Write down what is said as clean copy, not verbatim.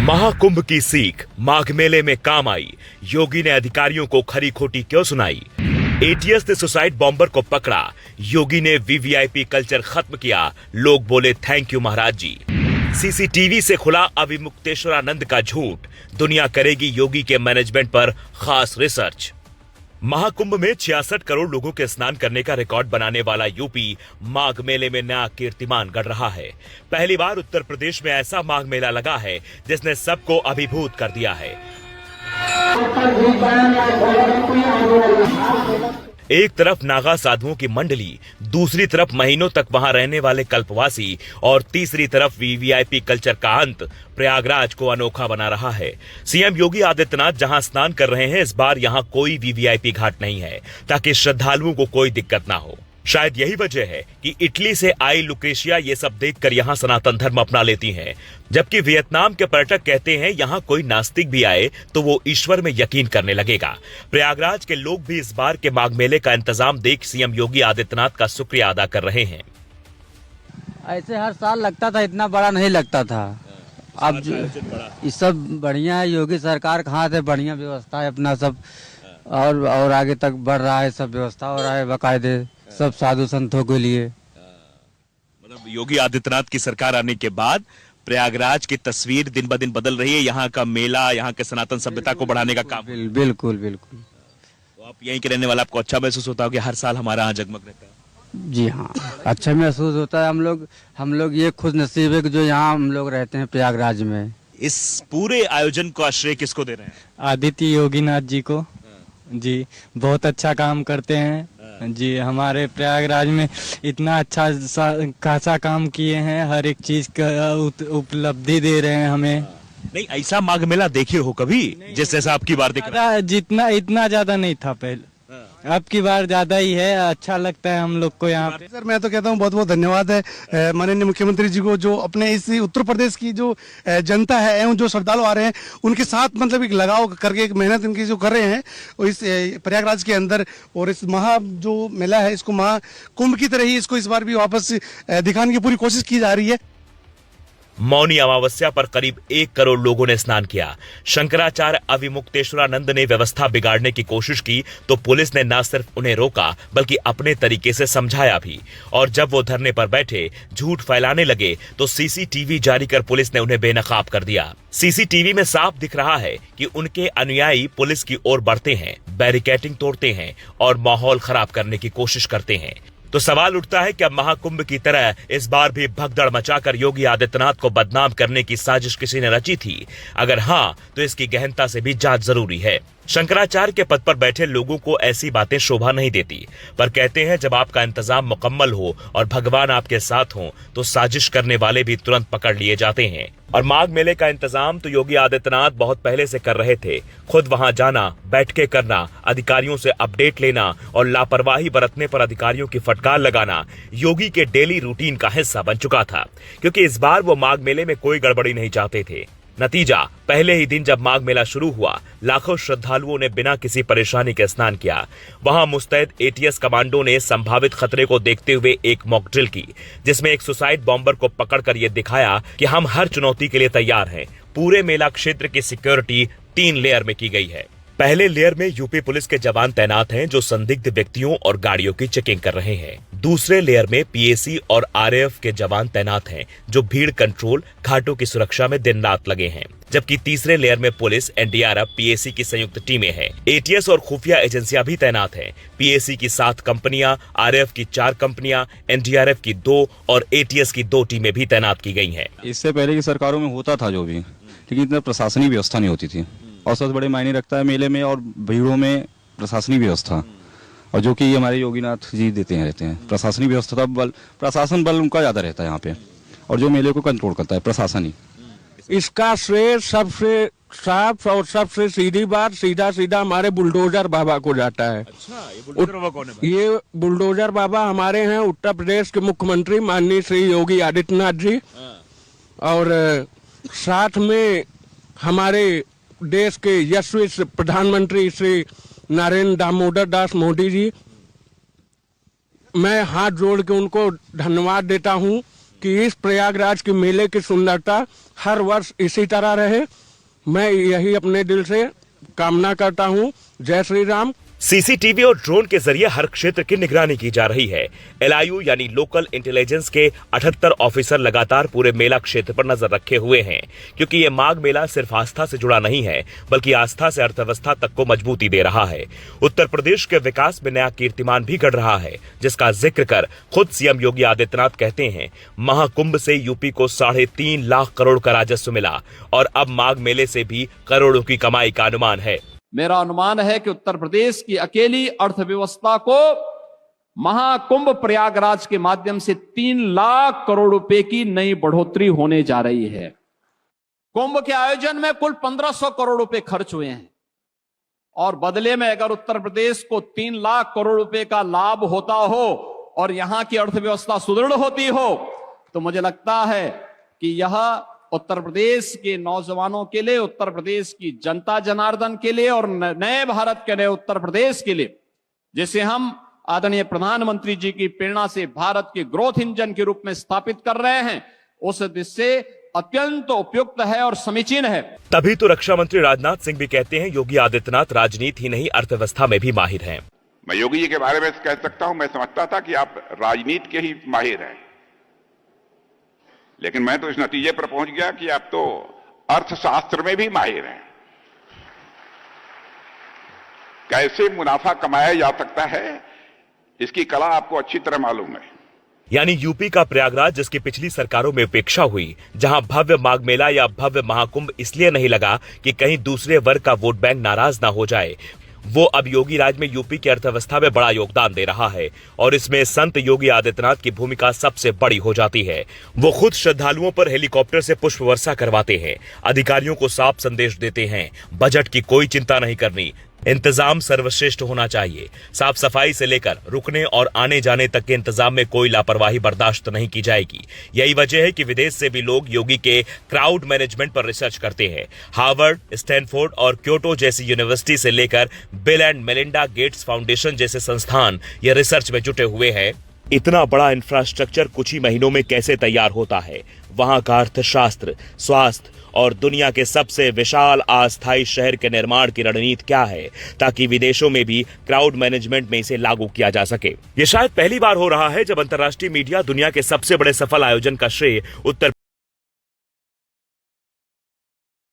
महाकुंभ की सीख माघ मेले में काम आई। योगी ने अधिकारियों को खरी खोटी क्यों सुनाई। एटीएस ने सुसाइड बॉम्बर को पकड़ा। योगी ने वीवीआईपी कल्चर खत्म किया। लोग बोले थैंक यू महाराज जी। सीसीटीवी से खुला अविमुक्तेश्वरानंद का झूठ। दुनिया करेगी योगी के मैनेजमेंट पर खास रिसर्च। महाकुंभ में 66 करोड़ लोगों के स्नान करने का रिकॉर्ड बनाने वाला यूपी माघ मेले में नया कीर्तिमान गढ़ रहा है। पहली बार उत्तर प्रदेश में ऐसा माघ मेला लगा है जिसने सबको अभिभूत कर दिया है। एक तरफ नागा साधुओं की मंडली, दूसरी तरफ महीनों तक वहां रहने वाले कल्पवासी और तीसरी तरफ वीवीआईपी कल्चर का अंत प्रयागराज को अनोखा बना रहा है। सीएम योगी आदित्यनाथ जहां स्नान कर रहे हैं, इस बार यहां कोई वीवीआईपी घाट नहीं है ताकि श्रद्धालुओं को कोई दिक्कत ना हो। शायद यही वजह है कि इटली से आई लुकेशिया ये सब देखकर यहां सनातन धर्म अपना लेती हैं, जबकि वियतनाम के पर्यटक कहते हैं यहां कोई नास्तिक भी आए तो वो ईश्वर में यकीन करने लगेगा। प्रयागराज के लोग भी इस बार के माघ मेले का इंतजाम देख सीएम योगी आदित्यनाथ का शुक्रिया अदा कर रहे हैं। ऐसे हर साल लगता था, इतना बड़ा नहीं लगता था। अब ये सब बढ़िया है। योगी सरकार कहाँ से बढ़िया व्यवस्था है अपना सब, और आगे तक बढ़ रहा है। सब व्यवस्था हो रहा है बाकायदे, सब साधु संतों के लिए। मतलब योगी आदित्यनाथ की सरकार आने के बाद प्रयागराज की तस्वीर दिन ब दिन बदल रही है। यहाँ का मेला, यहाँ के सनातन सभ्यता को बढ़ाने का काम। बिल्कुल बिल्कुल। तो आप यहीं के रहने वाला, आपको अच्छा महसूस होता हो कि हर साल हमारा यहाँ जगमग रहता है? जी हाँ, अच्छा महसूस होता है। हम लोग ये खुश नसीब है कि जो यहाँ हम लोग रहते हैं प्रयागराज में। इस पूरे आयोजन का श्रेय किसको दे रहे हैं? आदित्य योगीनाथ जी को। जी बहुत अच्छा काम करते हैं जी। हमारे प्रयागराज में इतना अच्छा खासा काम किए हैं, हर एक चीज का उपलब्धि दे रहे हैं हमें। नहीं, ऐसा माघ मेला देखे हो कभी जैसा आपकी बार दिख रहा है? जितना इतना ज्यादा नहीं था पहले, अब की बार ज्यादा ही है। अच्छा लगता है हम लोग को यहाँ पे। सर मैं तो कहता हूँ बहुत बहुत धन्यवाद है माननीय मुख्यमंत्री जी को, जो अपने इस उत्तर प्रदेश की जो जनता है एवं जो श्रद्धालु आ रहे हैं उनके साथ मतलब एक लगाव करके एक मेहनत इनकी जो कर रहे हैं और इस प्रयागराज के अंदर, और इस महा जो मेला है इसको महाकुंभ की तरह ही इसको इस बार भी वापस दिखाने की पूरी कोशिश की जा रही है। मौनी अमावस्या पर करीब 1 करोड़ लोगों ने स्नान किया। शंकराचार्य अविमुक्तेश्वरानंद ने व्यवस्था बिगाड़ने की कोशिश की तो पुलिस ने न सिर्फ उन्हें रोका बल्कि अपने तरीके से समझाया भी, और जब वो धरने पर बैठे झूठ फैलाने लगे तो सीसीटीवी जारी कर पुलिस ने उन्हें बेनकाब कर दिया। सीसीटीवी में साफ दिख रहा है कि उनके अनुयायी पुलिस की ओर बढ़ते हैं, बैरिकेडिंग तोड़ते हैं और माहौल खराब करने की कोशिश करते हैं। तो सवाल उठता है कि अब महाकुंभ की तरह इस बार भी भगदड़ मचाकर योगी आदित्यनाथ को बदनाम करने की साजिश किसी ने रची थी? अगर हाँ, तो इसकी गहनता से भी जांच जरूरी है। शंकराचार्य के पद पर बैठे लोगों को ऐसी बातें शोभा नहीं देती, पर कहते हैं जब आपका इंतजाम मुकम्मल हो और भगवान आपके साथ हो तो साजिश करने वाले भी तुरंत पकड़ लिए जाते हैं। और माघ मेले का इंतजाम तो योगी आदित्यनाथ बहुत पहले से कर रहे थे। खुद वहां जाना, बैठकें करना, अधिकारियों से अपडेट लेना और लापरवाही बरतने पर अधिकारियों की फटकार लगाना योगी के डेली रूटीन का हिस्सा बन चुका था, क्योंकि इस बार वो माघ मेले में कोई गड़बड़ी नहीं चाहते थे। नतीजा, पहले ही दिन जब माघ मेला शुरू हुआ, लाखों श्रद्धालुओं ने बिना किसी परेशानी के स्नान किया। वहां मुस्तैद एटीएस कमांडो ने संभावित खतरे को देखते हुए एक मॉक ड्रिल की, जिसमें एक सुसाइड बॉम्बर को पकड़कर यह दिखाया कि हम हर चुनौती के लिए तैयार हैं। पूरे मेला क्षेत्र की सिक्योरिटी 3 लेयर में की गई है। पहले लेयर में यूपी पुलिस के जवान तैनात हैं जो संदिग्ध व्यक्तियों और गाड़ियों की चेकिंग कर रहे हैं। दूसरे लेयर में पीएसी और आरएएफ के जवान तैनात हैं जो भीड़ कंट्रोल, घाटों की सुरक्षा में दिन रात लगे हैं। जबकि तीसरे लेयर में पुलिस, एनडीआरएफ, पीएसी की संयुक्त टीमें हैं। एटीएस और खुफिया एजेंसियां भी तैनात हैं। पीएसी की 7 कंपनियां, आरएएफ की 4 कंपनियां, एनडीआरएफ की 2 और एटीएस की 2 टीमें भी तैनात की गई हैं। इससे पहले की सरकारों में होता था जो भी, लेकिन इतना प्रशासनिक व्यवस्था नहीं होती थी, और सबसे बड़े मायने रखता है मेले में और भीड़ों में प्रशासनिक व्यवस्था, और जो कि हमारे योगीनाथ जी देते हैं रहते हैं। प्रशासनिक व्यवस्था का बल, प्रशासन बल उनका ज्यादा रहता है यहाँ पे, और जो मेले को कंट्रोल करता है प्रशासन ही। इसका श्रेय सबसे साफ और सबसे सीधी बात सीधा हमारे बुलडोजर बाबा को जाता है। अच्छा, ये बुलडोजर बाबा कौन है? ये बुलडोजर बाबा हमारे हैं उत्तर प्रदेश के मुख्यमंत्री माननीय श्री योगी आदित्यनाथ जी, और साथ में हमारे देश के यशस्वी प्रधानमंत्री श्री नरेंद्र दामोदर दास मोदी जी। मैं हाथ जोड़ के उनको धन्यवाद देता हूं कि इस प्रयागराज के मेले की सुंदरता हर वर्ष इसी तरह रहे। मैं यही अपने दिल से कामना करता हूँ। जय श्री राम। सीसीटीवी और ड्रोन के जरिए हर क्षेत्र की निगरानी की जा रही है। LIU यानी लोकल इंटेलिजेंस के 78 ऑफिसर लगातार पूरे मेला क्षेत्र पर नजर रखे हुए हैं, क्योंकि ये माघ मेला सिर्फ आस्था से जुड़ा नहीं है, बल्कि आस्था से अर्थव्यवस्था तक को मजबूती दे रहा है। उत्तर प्रदेश के विकास में नया कीर्तिमान भी गढ़ रहा है, जिसका जिक्र कर खुद सीएम योगी आदित्यनाथ कहते हैं, महाकुंभ से यूपी को 3.5 लाख करोड़ का राजस्व मिला और अब माघ मेले से भी करोड़ों की कमाई का अनुमान है। मेरा अनुमान है कि उत्तर प्रदेश की अकेली अर्थव्यवस्था को महाकुंभ प्रयागराज के माध्यम से 3 लाख करोड़ रुपए की नई बढ़ोतरी होने जा रही है। कुंभ के आयोजन में कुल 1500 करोड़ रुपए खर्च हुए हैं और बदले में अगर उत्तर प्रदेश को 3 लाख करोड़ रुपए का लाभ होता हो और यहां की अर्थव्यवस्था सुदृढ़ होती हो, तो मुझे लगता है कि यह उत्तर प्रदेश के नौजवानों के लिए, उत्तर प्रदेश की जनता जनार्दन के लिए और नए भारत के नए उत्तर प्रदेश के लिए, जिसे हम आदरणीय प्रधानमंत्री जी की प्रेरणा से भारत के ग्रोथ इंजन के रूप में स्थापित कर रहे हैं, उस दृष्टि से अत्यंत उपयुक्त है और समीचीन है। तभी तो रक्षा मंत्री राजनाथ सिंह भी कहते हैं, योगी आदित्यनाथ राजनीति ही नहीं अर्थव्यवस्था में भी माहिर हैं। मैं योगी जी के बारे में कह सकता हूं, मैं समझता था कि आप राजनीति के ही माहिर हैं, लेकिन मैं तो इस नतीजे पर पहुंच गया कि आप तो अर्थशास्त्र में भी माहिर हैं। कैसे मुनाफा कमाया जा सकता है, इसकी कला आपको अच्छी तरह मालूम है। यानी यूपी का प्रयागराज, जिसकी पिछली सरकारों में उपेक्षा हुई, जहां भव्य माघ मेला या भव्य महाकुंभ इसलिए नहीं लगा कि कहीं दूसरे वर्ग का वोट बैंक नाराज ना हो जाए, वो अब योगी राज में यूपी की अर्थव्यवस्था में बड़ा योगदान दे रहा है और इसमें संत योगी आदित्यनाथ की भूमिका सबसे बड़ी हो जाती है। वो खुद श्रद्धालुओं पर हेलीकॉप्टर से पुष्प वर्षा करवाते हैं, अधिकारियों को साफ संदेश देते हैं, बजट की कोई चिंता नहीं करनी, इंतजाम सर्वश्रेष्ठ होना चाहिए, साफ सफाई से लेकर रुकने और आने जाने तक के इंतजाम में कोई लापरवाही बर्दाश्त नहीं की जाएगी। यही वजह है कि विदेश से भी लोग योगी के क्राउड मैनेजमेंट पर रिसर्च करते हैं। हार्वर्ड, स्टैनफोर्ड और क्योटो जैसी यूनिवर्सिटी से लेकर bill and Melinda Gates foundation जैसे संस्थान ये रिसर्च में जुटे हुए हैं। इतना बड़ा इंफ्रास्ट्रक्चर कुछ ही महीनों में कैसे तैयार होता है? वहां का अर्थशास्त्र, स्वास्थ्य और दुनिया के सबसे विशाल अस्थायी शहर के निर्माण की रणनीति क्या है, ताकि विदेशों में भी क्राउड मैनेजमेंट में इसे लागू किया जा सके। ये शायद पहली बार हो रहा है जब अंतर्राष्ट्रीय मीडिया दुनिया के सबसे बड़े सफल आयोजन का श्रेय उत्तर